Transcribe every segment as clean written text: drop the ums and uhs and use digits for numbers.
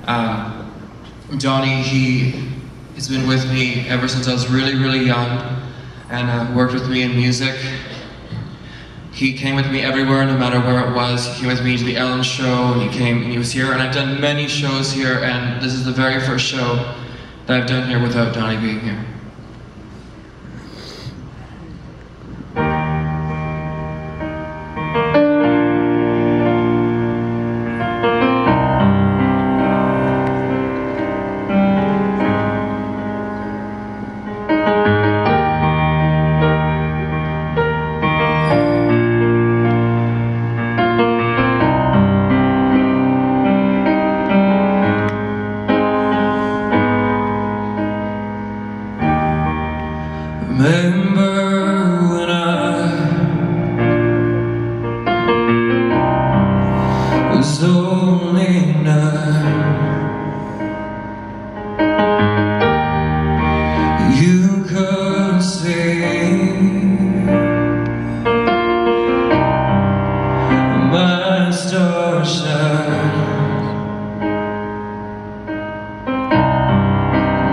Donnie, he's been with me ever since I was really, really young, and worked with me in music. He came with me everywhere, no matter where it was. He came with me to the Ellen show, and he came and he was here, and I've done many shows here, and this is the very first show that I've done here without Donnie being here. Remember when I was only 9, you could see my star shine.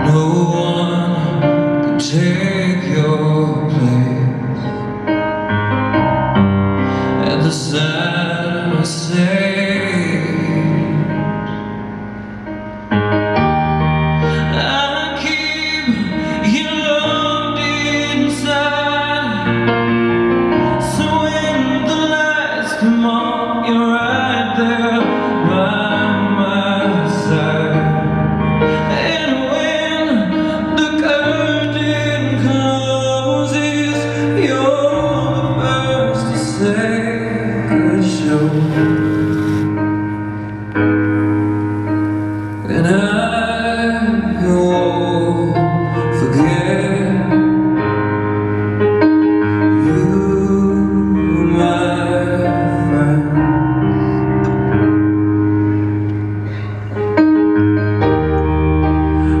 No one could take your place at the side of my stage. I keep you locked inside, so when the lights come on, you're right there by my side. And when the curtain closes, you're the first to say good show. And I won't forget you, my friend.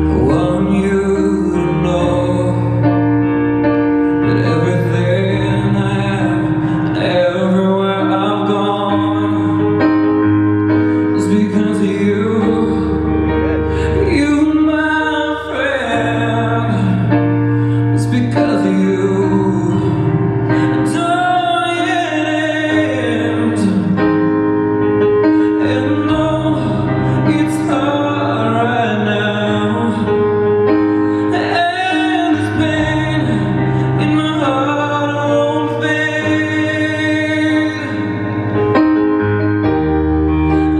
I want you to know that everything I am and everywhere I've gone is because of you. You, my friend, it's because of you. Don't end. And no, it's hard right now, and this pain in my heart won't fade.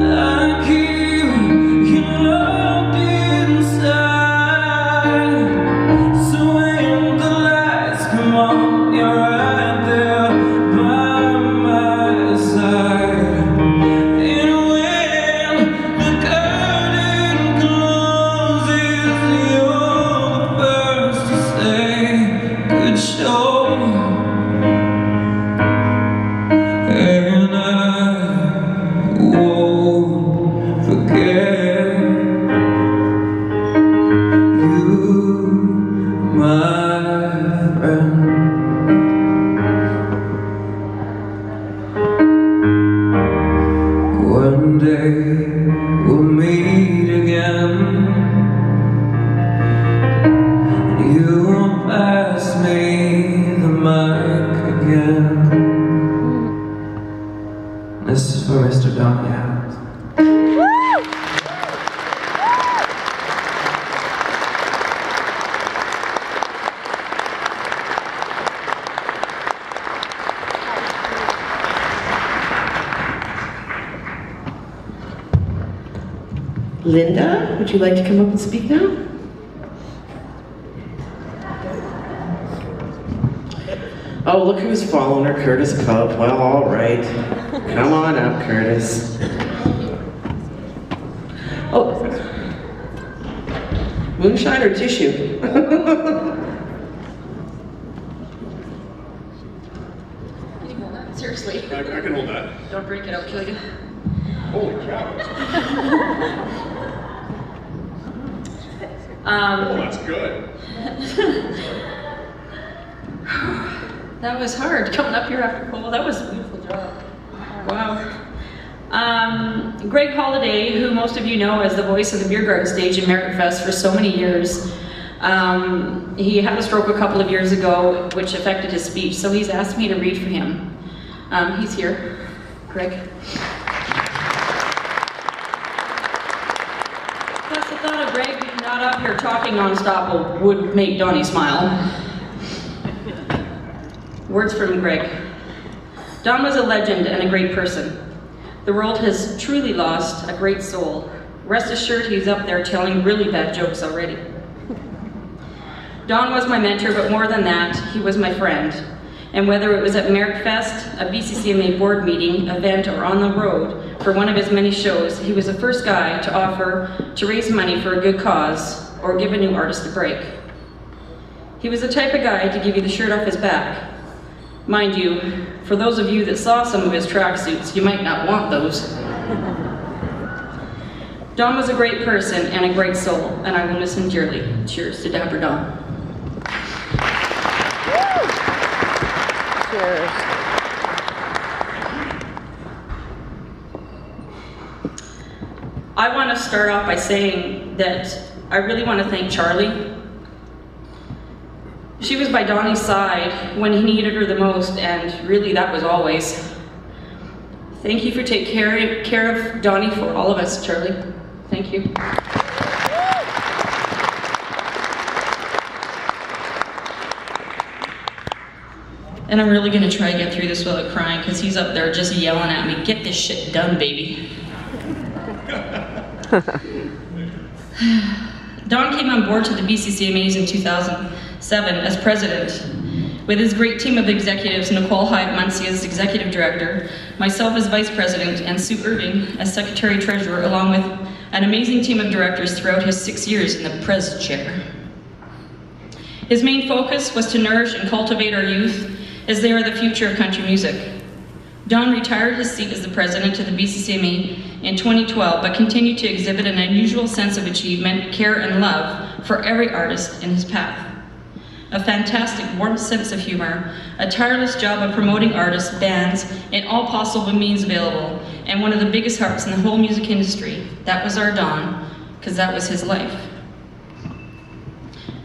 I keep you locked inside, so when the lights come on, you're right there by my side. And when the curtain closes, you're the first to say good show. And I won't forget you, my friend. One day we'll meet again, and you will pass me the mic again. This is for Mr. Donnie Adams. Linda, would you like to come up and speak now? Oh, look who's following her, Curtis Cope. Well, all right. Come on up, Curtis. Oh, moonshine or tissue? Seriously. I can hold that. Don't break it, I'll kill you. Holy cow. Oh, that's good. That was hard, coming up here after Cole. That was a beautiful job. Wow. Greg Holiday, who most of you know as the voice of the Beer Garden stage in Merritt Fest for so many years, he had a stroke a couple of years ago, which affected his speech, so he's asked me to read for him. He's here. Greg. Plus, the thought of Greg not up here talking non-stop would make Donnie smile. Words from Greg. Don was a legend and a great person. The world has truly lost a great soul. Rest assured he's up there telling really bad jokes already. Don was my mentor, but more than that, he was my friend. And whether it was at Merritt Fest, a BCCMA board meeting, event, or on the road for one of his many shows, he was the first guy to offer to raise money for a good cause or give a new artist a break. He was the type of guy to give you the shirt off his back. Mind you, for those of you that saw some of his tracksuits, you might not want those. Don was a great person and a great soul, and I will miss him dearly. Cheers to Dapper Don. Cheers. I want to start off by saying that I really want to thank Charlie. She was by Donnie's side when he needed her the most, and really that was always. Thank you for taking care of Donnie for all of us, Charlie. Thank you. And I'm really gonna try to get through this without crying, because he's up there just yelling at me, get this shit done, baby. Don came on board to the BCCMAs in 2007 as president, with his great team of executives, Nicole Hyde-Muncie as executive director, myself as vice president, and Sue Irving as secretary-treasurer, along with an amazing team of directors throughout his 6 years in the pres chair. His main focus was to nourish and cultivate our youth, as they are the future of country music. Don retired his seat as the president of the BCCMA in 2012, but continued to exhibit an unusual sense of achievement, care, and love for every artist in his path. A fantastic, warm sense of humor, a tireless job of promoting artists, bands, in all possible means available, and one of the biggest hearts in the whole music industry. That was our Don, because that was his life.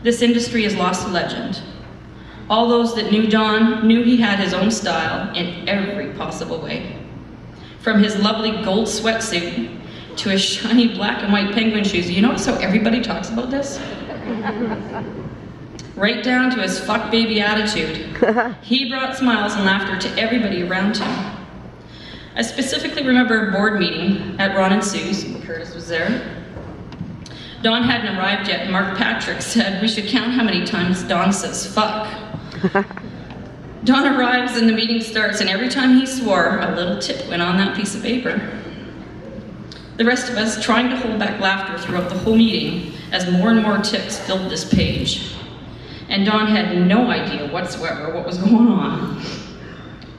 This industry has lost a legend. All those that knew Don knew he had his own style in every possible way. From his lovely gold sweatsuit to his shiny black and white penguin shoes. You notice how everybody talks about this? Right down to his fuck baby attitude. He brought smiles and laughter to everybody around him. I specifically remember a board meeting at Ron and Sue's, Curtis was there. Don hadn't arrived yet, and Mark Patrick said we should count how many times Don says fuck. Don arrives and the meeting starts, and every time he swore, a little tip went on that piece of paper. The rest of us trying to hold back laughter throughout the whole meeting as more and more tips filled this page. And Don had no idea whatsoever what was going on.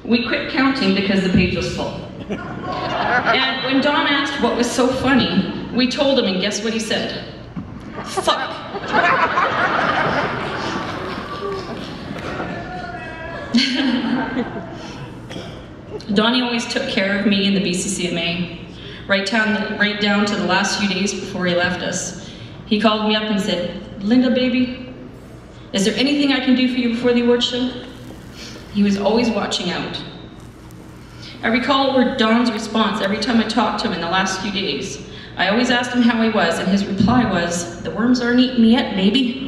We quit counting because the page was full. And when Don asked what was so funny, we told him, and guess what he said? Fuck. Donnie always took care of me in the BCCMA, right down to the last few days before he left us. He called me up and said, Linda, baby, is there anything I can do for you before the award show? He was always watching out. I recall Don's response every time I talked to him in the last few days. I always asked him how he was, and his reply was, the worms aren't eating me yet, baby.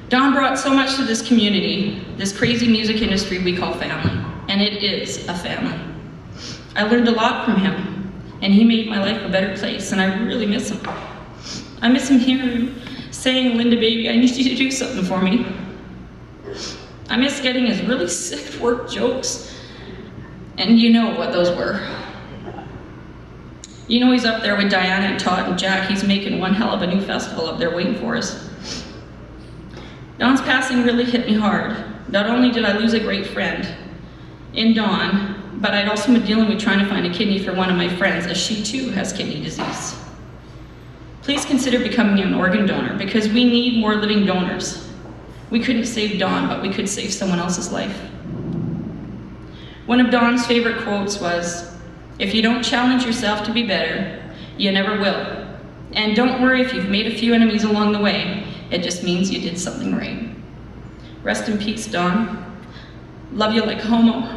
Don brought so much to this community, this crazy music industry we call family, and it is a family. I learned a lot from him, and he made my life a better place, and I really miss him. I miss him hearing, saying, Linda, baby, I need you to do something for me. I miss getting his really sick work jokes, and you know what those were. You know he's up there with Diana and Todd and Jack. He's making one hell of a new festival up there waiting for us. Don's passing really hit me hard. Not only did I lose a great friend in Don, but I'd also been dealing with trying to find a kidney for one of my friends, as she too has kidney disease. Please consider becoming an organ donor, because we need more living donors. We couldn't save Don, but we could save someone else's life. One of Don's favorite quotes was, "If you don't challenge yourself to be better, you never will. And don't worry if you've made a few enemies along the way, it just means you did something right." Rest in peace, Don. Love you like homo.